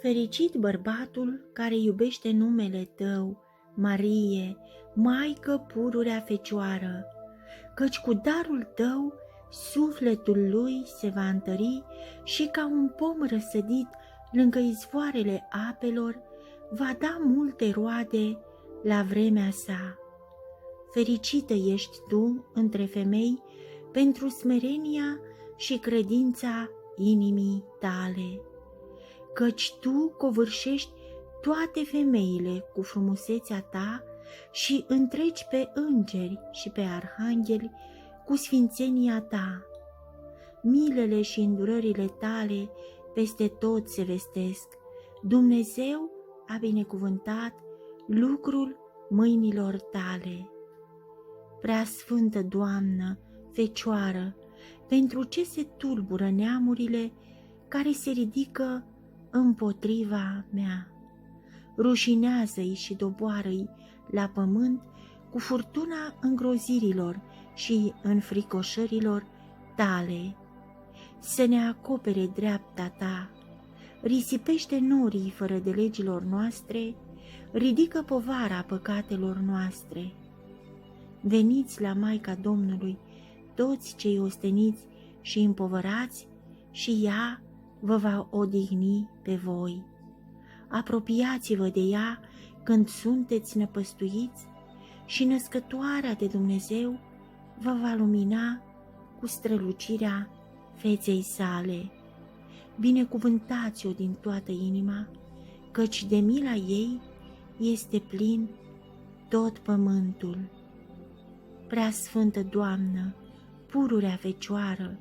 Fericit bărbatul care iubește numele tău, Marie, Maică pururea Fecioară, căci cu darul tău sufletul lui se va întări și ca un pom răsădit lângă izvoarele apelor, va da multe roade la vremea sa. Fericită ești tu între femei pentru smerenia și credința inimii tale, căci tu covârșești toate femeile cu frumusețea ta și întregi pe îngeri și pe arhangheli cu sfințenia ta. Milele și îndurările tale peste tot se vestesc. Dumnezeu a binecuvântat lucrul mâinilor tale. Preasfântă Doamnă, Fecioară, pentru ce se tulbură neamurile care se ridică împotriva mea? Rușinează-i și doboară-i la pământ cu furtuna îngrozirilor și înfricoșărilor tale. Să ne acopere dreapta ta, risipește norii fără de legilor noastre, ridică povara păcatelor noastre. Veniți la Maica Domnului, toți cei osteniți și împovărați, și ea vă va odihni pe voi. Apropiați-vă de ea când sunteți năpăstuiți și născătoarea de Dumnezeu vă va lumina cu strălucirea feței sale. Binecuvântați-o din toată inima, căci de mila ei este plin tot pământul. Preasfântă Doamnă, pururea Fecioară,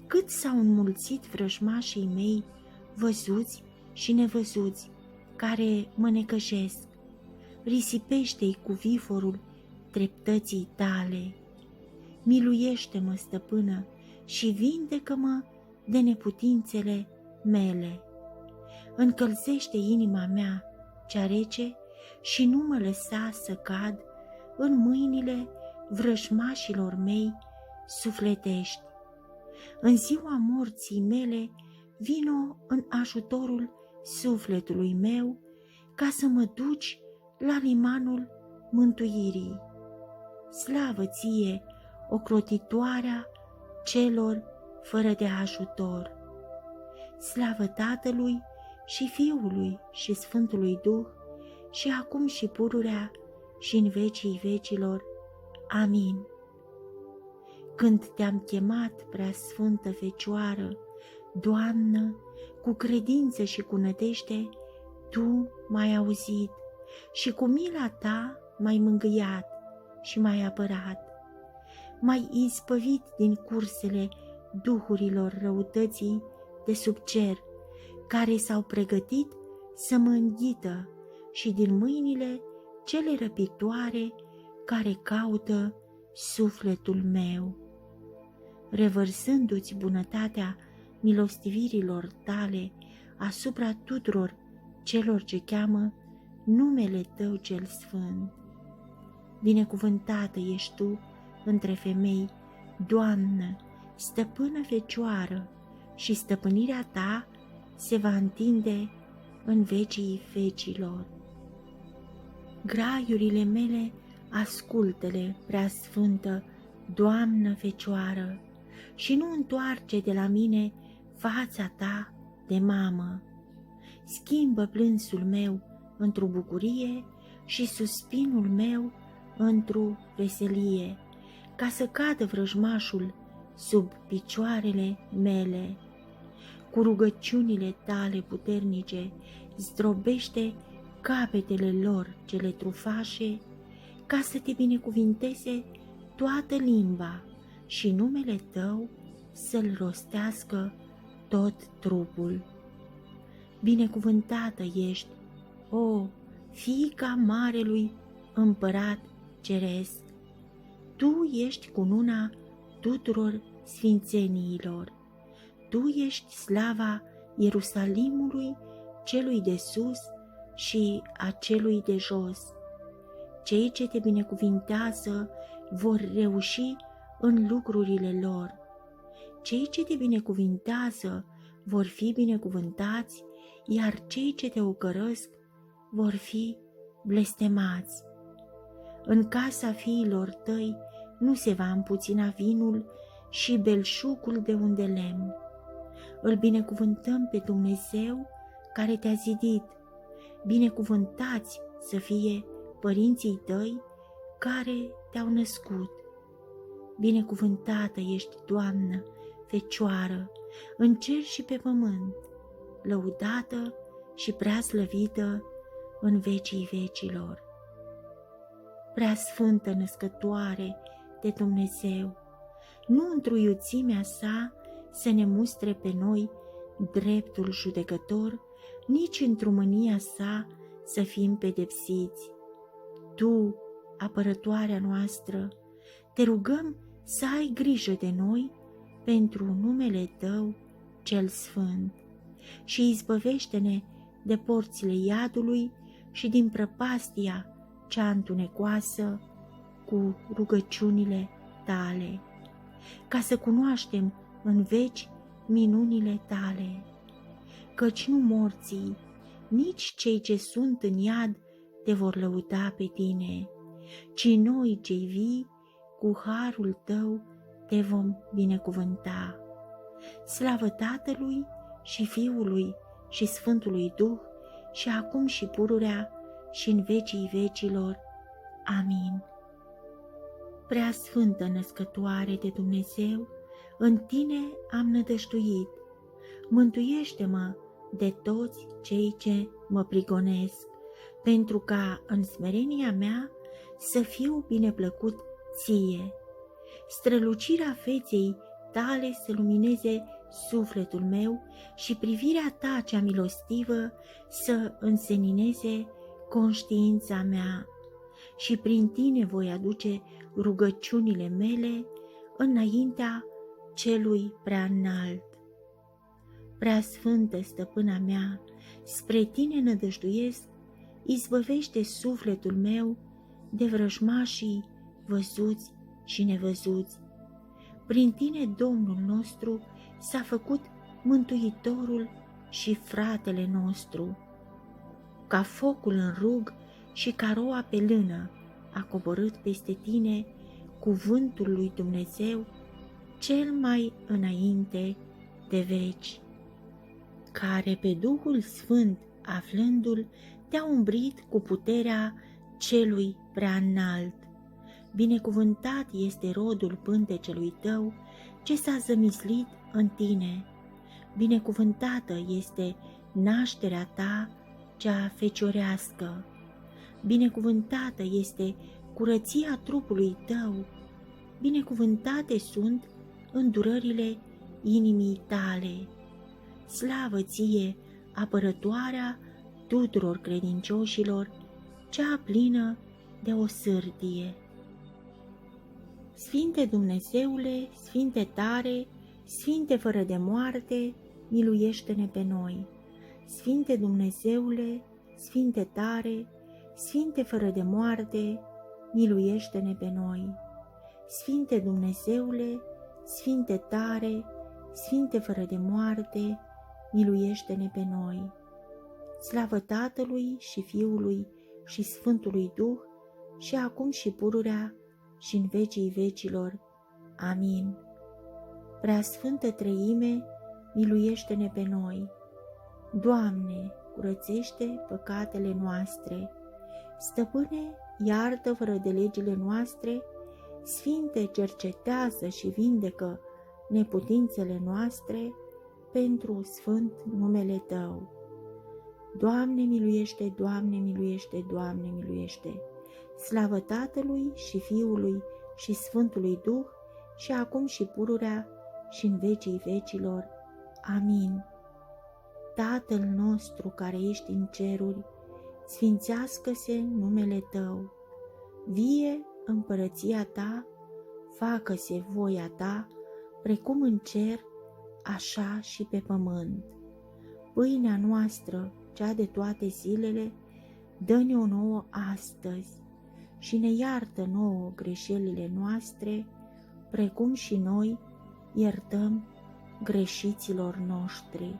cât s-au înmulțit vrăjmașii mei, văzuți și nevăzuți, care mă necăjesc. Risipește-i cu viforul dreptății tale. Miluiește-mă, stăpână, și vindecă-mă de neputințele mele. Încălzește inima mea cea rece și nu mă lăsa să cad în mâinile vrăjmașilor mei sufletești. În ziua morții mele vino în ajutorul sufletului meu, ca să mă duci la limanul mântuirii. Slavă ție, ocrotitoarea celor fără de ajutor! Slavă Tatălui și Fiului și Sfântului Duh, și acum și pururea și în vecii vecilor. Amin. Când te-am chemat, Preasfântă Fecioară, Doamnă, cu credință și cu nădejde, Tu m-ai auzit și cu mila ta m-ai mângâiat și m-ai apărat. M-ai izbăvit din cursele duhurilor răutății de sub cer, care s-au pregătit să mă înghită, și din mâinile cele răpitoare care caută sufletul meu. Revărsându-ți bunătatea milostivirilor tale asupra tuturor celor ce cheamă numele Tău cel Sfânt. Binecuvântată ești Tu între femei, Doamnă, stăpână Fecioară, și stăpânirea Ta se va întinde în vecii vecilor. Graiurile mele ascultă-le, Preasfântă Doamnă Fecioară, și nu întoarce de la mine fața Ta de mamă. Schimbă plânsul meu într-o bucurie și suspinul meu într-o veselie, ca să cadă vrăjmașul sub picioarele mele. Cu rugăciunile Tale puternice zdrobește capetele lor cele trufașe, ca să Te binecuvinteze toată limba și numele Tău să-l rostească tot trupul. Binecuvântată ești, o Fiica Marelui Împărat Ceresc! Tu ești cununa tuturor sfințeniilor. Tu ești slava Ierusalimului celui de sus și a celui de jos. Cei ce Te binecuvintează vor reuși în lucrurile lor. Cei ce Te binecuvintează vor fi binecuvântați, iar cei ce te ocărăsc vor fi blestemați. În casa fiilor tăi nu se va împuțina vinul și belșugul de unde lemn. Îl binecuvântăm pe Dumnezeu care te-a zidit. Binecuvântați să fie părinții tăi care te-au născut. Binecuvântată ești, Doamnă, Fecioară, în cer și pe pământ, lăudată și preaslăvită în vecii vecilor. Preasfântă Născătoare de Dumnezeu, nu într-o iuțimea sa să ne mustre pe noi dreptul judecător, nici într-o mânia sa să fim pedepsiți. Tu, apărătoarea noastră, te rugăm să ai grijă de noi pentru numele Tău cel sfânt și izbăvește-ne de porțile iadului și din prăpastia cea întunecoasă cu rugăciunile Tale, ca să cunoaștem în veci minunile Tale, căci nu morții, nici cei ce sunt în iad te vor lăuda pe Tine, ci noi cei vii cu harul Tău te vom binecuvânta. Slavă Tatălui și Fiului și Sfântului Duh, și acum și pururea și în vecii vecilor. Amin. Prea Sfântă Născătoare de Dumnezeu, în Tine am nădăjduit. Mântuiește-mă de toți cei ce mă prigonesc, pentru ca în smerenia mea să fiu bineplăcut Ție. Strălucirea feței Tale să lumineze sufletul meu și privirea Ta cea milostivă să însenineze conștiința mea, și prin Tine voi aduce rugăciunile mele înaintea Celui Preaînalt. Prea Sfântă Stăpâna mea, spre Tine nădăjduiesc, izbăvește sufletul meu de vrăjmașii văzuți și nevăzuți. Prin Tine Domnul nostru s-a făcut Mântuitorul și fratele nostru. Ca focul în rug și ca roa pe lână a coborât peste Tine cuvântul lui Dumnezeu cel mai înainte de veci, care pe Duhul Sfânt aflându-l te-a umbrit cu puterea Celui Preaînalt. Binecuvântat este rodul pântecelui Tău ce s-a zămislit în Tine. Binecuvântată este nașterea Ta cea feciorească. Binecuvântată este curăția trupului Tău. Binecuvântate sunt îndurările inimii Tale. Slavă Ție, apărătoarea tuturor credincioșilor, cea plină de o sârdie. Sfinte Dumnezeule, Sfinte tare, Sfinte fără de moarte, miluiește-ne pe noi. Sfinte Dumnezeule, Sfinte tare, Sfinte fără de moarte, miluiește-ne pe noi. Sfinte Dumnezeule, Sfinte tare, Sfinte fără de moarte, miluiește-ne pe noi. Slavă Tatălui și Fiului și Sfântului Duh, și acum și pururea și în vecii vecilor. Amin. Preasfântă Treime, miluiește-ne pe noi. Doamne, curățește păcatele noastre. Stăpâne, iartă fără de legile noastre. Sfinte, cercetează și vindecă neputințele noastre pentru sfânt numele Tău. Doamne miluiește, Doamne miluiește, Doamne miluiește. Slavă Tatălui și Fiului și Sfântului Duh, și acum și pururea și în vecii vecilor. Amin. Tatăl nostru care ești în ceruri, sfințească-se numele Tău. Vie împărăția Ta, facă-se voia Ta, precum în cer, așa și pe pământ. Pâinea noastră, cea de toate zilele, dă-ne-o nouă astăzi și ne iartă nouă greșelile noastre, precum și noi iertăm greșiților noștri.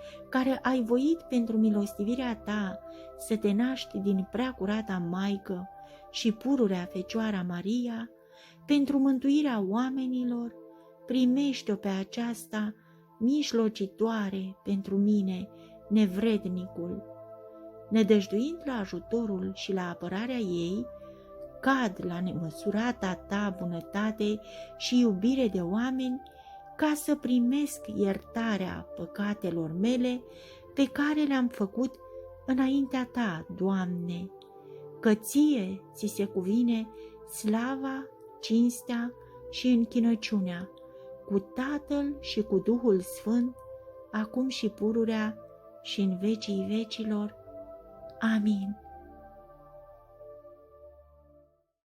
care ai voit pentru milostivirea ta să te naști din preacurata Maică și pururea Fecioara Maria, pentru mântuirea oamenilor, primește-o pe aceasta mijlocitoare pentru mine, nevrednicul. Nădăjduind la ajutorul și la apărarea ei, cad la nemăsurata ta bunătate și iubire de oameni, ca să primesc iertarea păcatelor mele pe care le-am făcut înaintea ta, Doamne, că ție ți se cuvine slava, cinstea și închinăciunea, cu Tatăl și cu Duhul Sfânt, acum și pururea și în vecii vecilor. Amin.